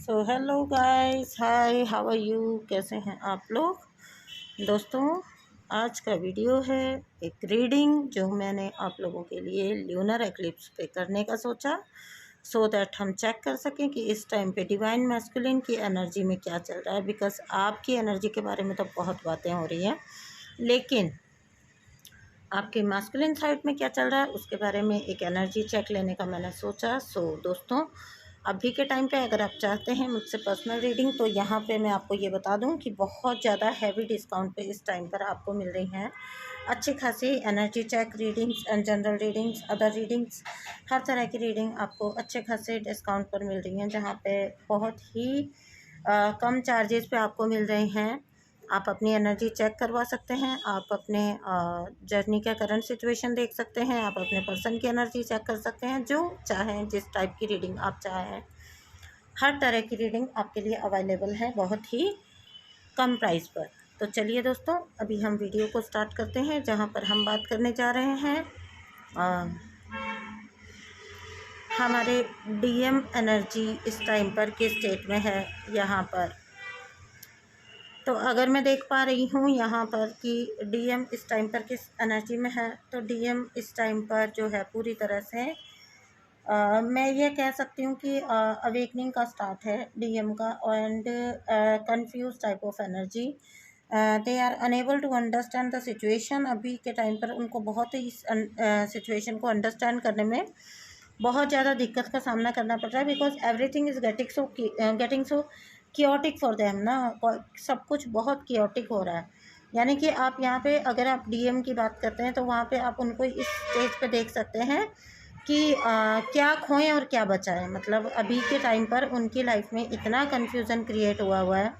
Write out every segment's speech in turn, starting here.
So hello guys, hi, how are you. कैसे हैं आप लोग दोस्तों। आज का वीडियो है एक रीडिंग जो मैंने आप लोगों के लिए ल्यूनर एक्लिप्स पे करने का सोचा, सो दैट हम चेक कर सकें कि इस टाइम पे डिवाइन मैस्कुलिन की एनर्जी में क्या चल रहा है। बिकॉज आपकी एनर्जी के बारे में तो बहुत बातें हो रही हैं, लेकिन आपके मैस्कुलिन साइड में क्या चल रहा है उसके बारे में एक एनर्जी चेक लेने का मैंने सोचा। सो दोस्तों, अभी के टाइम पे अगर आप चाहते हैं मुझसे पर्सनल रीडिंग, तो यहाँ पे मैं आपको ये बता दूँ कि बहुत ज़्यादा हैवी डिस्काउंट पे इस टाइम पर आपको मिल रही हैं अच्छी खासी energy check readings and general readings, other readings, हर तरह की रीडिंग आपको अच्छे खासे डिस्काउंट पर मिल रही हैं, जहाँ पे बहुत ही कम चार्जेस पे आपको मिल रहे हैं। आप अपनी एनर्जी चेक करवा सकते हैं, आप अपने जर्नी का करंट सिचुएशन देख सकते हैं, आप अपने पर्सन की एनर्जी चेक कर सकते हैं, जो चाहें, जिस टाइप की रीडिंग आप चाहें। हर तरह की रीडिंग आपके लिए अवेलेबल है बहुत ही कम प्राइस पर। तो चलिए दोस्तों, अभी हम वीडियो को स्टार्ट करते हैं, जहां पर हम बात करने जा रहे हैं हमारे डीएम एनर्जी इस टाइम पर किस स्टेट में है यहाँ पर। तो अगर मैं देख पा रही हूँ यहाँ पर कि डीएम इस टाइम पर किस एनर्जी में है, तो डीएम इस टाइम पर जो है पूरी तरह से मैं ये कह सकती हूँ कि अवेकनिंग का स्टार्ट है डीएम का, and confuse type of energy. They are unable to understand the situation. अभी के टाइम पर उनको बहुत ही सिचुएशन को अंडरस्टैंड करने में बहुत ज़्यादा दिक्कत का सामना करना पड़ रहा है, because everything is getting so chaotic for them ना। सब कुछ बहुत कियोटिक हो रहा है। यानी कि आप यहाँ पे अगर आप डीएम की बात करते हैं तो वहाँ पे आप उनको इस स्टेज पे देख सकते हैं कि क्या खोएं और क्या बचाएं। मतलब अभी के टाइम पर उनकी लाइफ में इतना कन्फ्यूज़न क्रिएट हुआ है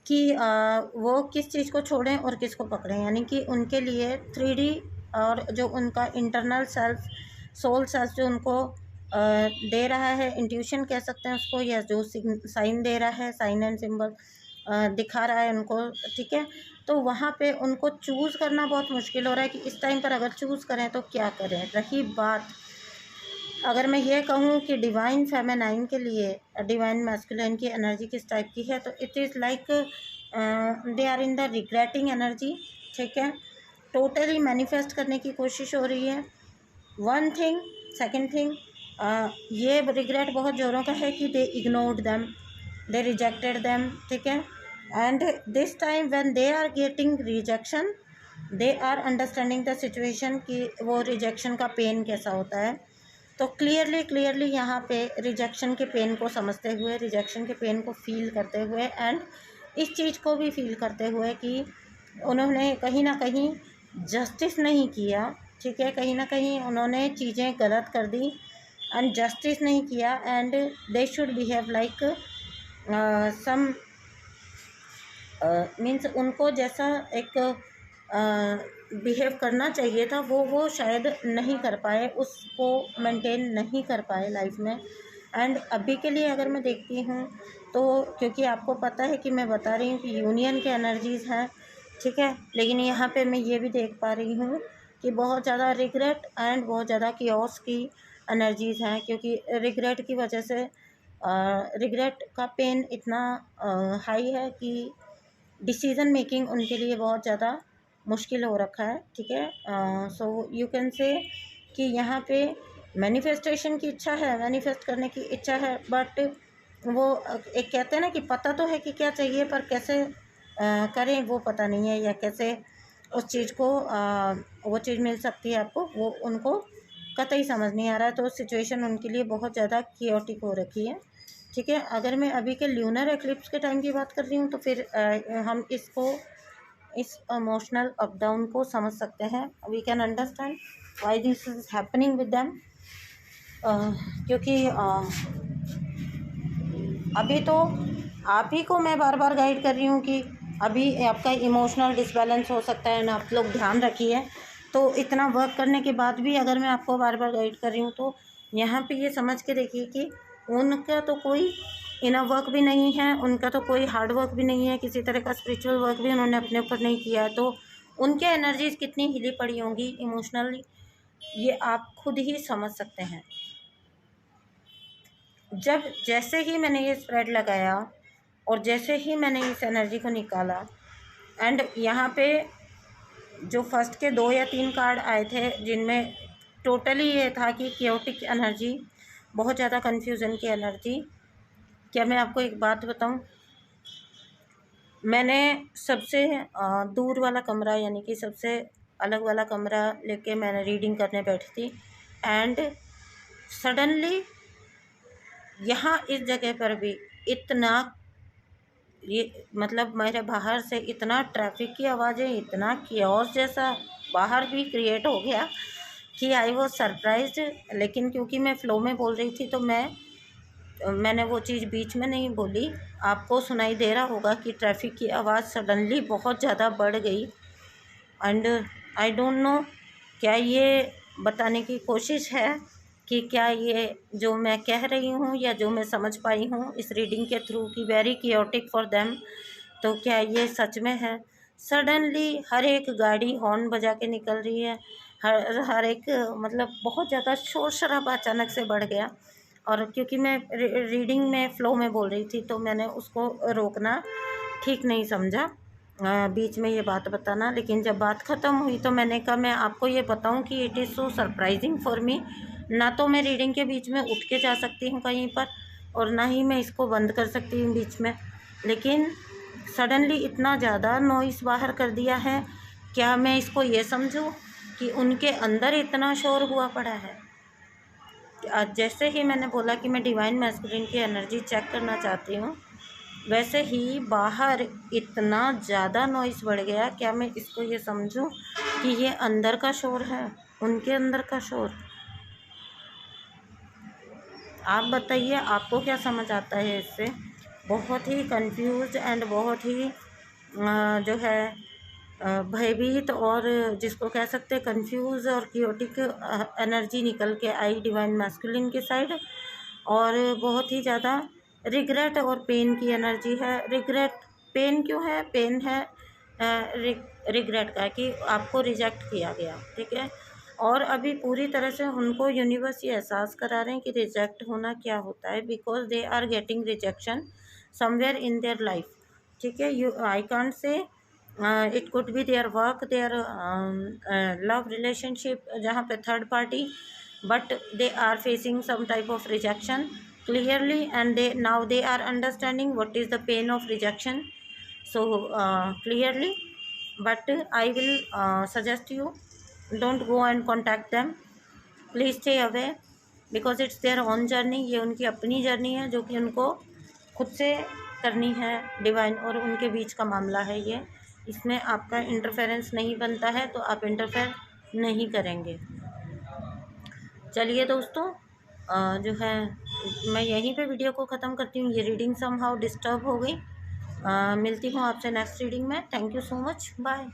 कि वो किस चीज़ को छोड़ें और किसको पकड़ें। यानी कि उनके लिए 3D और जो उनका इंटरनल सेल्फ, सोल सेल्फ जो उनको दे रहा है, इंट्यूशन कह सकते हैं उसको, या जो साइन दे रहा है, साइन एंड सिंबल दिखा रहा है उनको, ठीक है। तो वहाँ पे उनको चूज़ करना बहुत मुश्किल हो रहा है कि इस टाइम पर अगर चूज़ करें तो क्या करें। रही बात, अगर मैं ये कहूँ कि डिवाइन फेमिनाइन के लिए डिवाइन मैस्कुलिन की एनर्जी किस टाइप की है, तो it is like they are in the regretting energy, ठीक है। टोटली मैनिफेस्ट करने की कोशिश हो रही है। वन थिंग, सेकंड थिंग, ये रिग्रेट बहुत ज़ोरों का है कि they ignored them, they rejected them, ठीक है। And this time when they are getting rejection, they are understanding the situation कि वो रिजेक्शन का पेन कैसा होता है। तो क्लियरली यहाँ पे रिजेक्शन के पेन को समझते हुए, रिजेक्शन के पेन को फील करते हुए, एंड इस चीज़ को भी फील करते हुए कि उन्होंने कहीं ना कहीं जस्टिस नहीं किया, ठीक है। कहीं ना कहीं उन्होंने चीज़ें गलत कर दी एंड जस्टिस नहीं किया, and they should behave like some means उनको जैसा एक बिहेव करना चाहिए था वो शायद नहीं कर पाए, उसको मेंटेन नहीं कर पाए लाइफ में। एंड अभी के लिए अगर मैं देखती हूँ तो, क्योंकि आपको पता है कि मैं बता रही हूँ कि यूनियन के एनर्जीज़ हैं, ठीक है, लेकिन यहाँ पे मैं ये भी देख पा रही हूँ कि बहुत ज़्यादा रिग्रेट एंड बहुत ज़्यादा कियोस की एनर्जीज़ हैं, क्योंकि रिग्रेट की वजह से रिग्रेट का पेन इतना हाई है कि डिसीज़न मेकिंग उनके लिए बहुत ज़्यादा मुश्किल हो रखा है, ठीक है। सो यू कैन से कि यहाँ पे मैनिफेस्टेशन की इच्छा है, मैनिफेस्ट करने की इच्छा है, बट वो एक कहते हैं ना कि पता तो है कि क्या चाहिए, पर कैसे करें वो पता नहीं है, या कैसे उस चीज़ को वो चीज़ मिल सकती है आपको, वो उनको कतई समझ नहीं आ रहा है। तो सिचुएशन उनके लिए बहुत ज़्यादा कियोटिक हो रखी है, ठीक है। अगर मैं अभी के ल्यूनर एक्लिप्स के टाइम की बात कर रही हूँ तो फिर हम इसको, इस इमोशनल अप डाउन को समझ सकते हैं। We can understand why this is happening with them, क्योंकि अभी तो आप ही को मैं बार बार गाइड कर रही हूँ कि अभी आपका इमोशनल डिसबैलेंस हो सकता है ना, आप लोग ध्यान रखिए। तो इतना वर्क करने के बाद भी अगर मैं आपको बार बार गाइड कर रही हूँ, तो यहाँ पे ये समझ के देखिए कि उनका तो कोई इनर वर्क भी नहीं है, उनका तो कोई हार्ड वर्क भी नहीं है, किसी तरह का स्पिरिचुअल वर्क भी उन्होंने अपने ऊपर नहीं किया है। तो उनके एनर्जीज कितनी हिली पड़ी होंगी इमोशनली, ये आप खुद ही समझ सकते हैं। जब जैसे ही मैंने ये स्प्रेड लगाया और जैसे ही मैंने इस एनर्जी को निकाला, एंड यहाँ पे जो फर्स्ट के 2 या 3 कार्ड आए थे जिनमें टोटली ये था कि क्योटिक एनर्जी, बहुत ज़्यादा कन्फ्यूज़न की एनर्जी। क्या मैं आपको एक बात बताऊं, मैंने सबसे दूर वाला कमरा यानी कि सबसे अलग वाला कमरा लेके मैंने रीडिंग करने बैठी थी, एंड सडनली यहाँ इस जगह पर भी इतना, ये मतलब मेरे बाहर से इतना ट्रैफिक की आवाज़ें, इतना कियोस जैसा बाहर भी क्रिएट हो गया कि आई वॉज सरप्राइज्ड। लेकिन क्योंकि मैं फ़्लो में बोल रही थी तो मैंने वो चीज़ बीच में नहीं बोली। आपको सुनाई दे रहा होगा कि ट्रैफिक की आवाज़ सडनली बहुत ज़्यादा बढ़ गई, एंड आई डोंट नो क्या ये बताने की कोशिश है कि क्या ये जो मैं कह रही हूँ या जो मैं समझ पाई हूँ इस रीडिंग के थ्रू कि वेरी कियोटिक फॉर देम, तो क्या ये सच में है। सडनली हर एक गाड़ी हॉर्न बजा के निकल रही है, हर एक मतलब बहुत ज़्यादा शोर शराबा अचानक से बढ़ गया। और क्योंकि मैं रीडिंग में फ़्लो में बोल रही थी तो मैंने उसको रोकना ठीक नहीं समझा, बीच में ये बात बताना। लेकिन जब बात ख़त्म हुई तो मैंने कहा मैं आपको ये बताऊं कि it is so surprising for me. ना तो मैं रीडिंग के बीच में उठ के जा सकती हूँ कहीं पर, और ना ही मैं इसको बंद कर सकती हूँ बीच में, लेकिन सडनली इतना ज़्यादा नॉइस बाहर कर दिया है। क्या मैं इसको ये समझूं कि उनके अंदर इतना शोर हुआ पड़ा है। जैसे ही मैंने बोला कि मैं डिवाइन मैस्कुलिन की एनर्जी चेक करना चाहती हूँ, वैसे ही बाहर इतना ज़्यादा नॉइस बढ़ गया। क्या मैं इसको ये समझूं कि ये अंदर का शोर है, उनके अंदर का शोर। आप बताइए आपको क्या समझ आता है इससे। बहुत ही कंफ्यूज एंड बहुत ही जो है भयभीत और जिसको कह सकते हैं कंफ्यूज और क्योटिक एनर्जी निकल के आई डिवाइन मैस्कुलिन की साइड, और बहुत ही ज़्यादा रिग्रेट और पेन की एनर्जी है। रिग्रेट, पेन क्यों है, पेन है रिग्रेट का कि आपको रिजेक्ट किया गया, ठीक है। और अभी पूरी तरह से उनको यूनिवर्स ये एहसास करा रहे हैं कि रिजेक्ट होना क्या होता है, because they are getting rejection somewhere in their life, ठीक है। You I can't say it could be their work, their love relationship जहाँ पे third party, but they are facing some type of rejection clearly, and now they are understanding what is the pain of rejection so clearly. But I will suggest you don't go and contact them, please stay away because it's their own journey। ये उनकी अपनी journey है जो कि उनको खुद से करनी है, डिवाइन और उनके बीच का मामला है ये। इसमें आपका इंटरफेरेंस नहीं बनता है तो आप इंटरफेयर नहीं करेंगे। चलिए दोस्तों, जो है मैं यहीं पे वीडियो को ख़त्म करती हूँ। ये रीडिंग समहाउ डिस्टर्ब हो गई। मिलती हूँ आपसे नेक्स्ट रीडिंग में। Thank you so much, bye.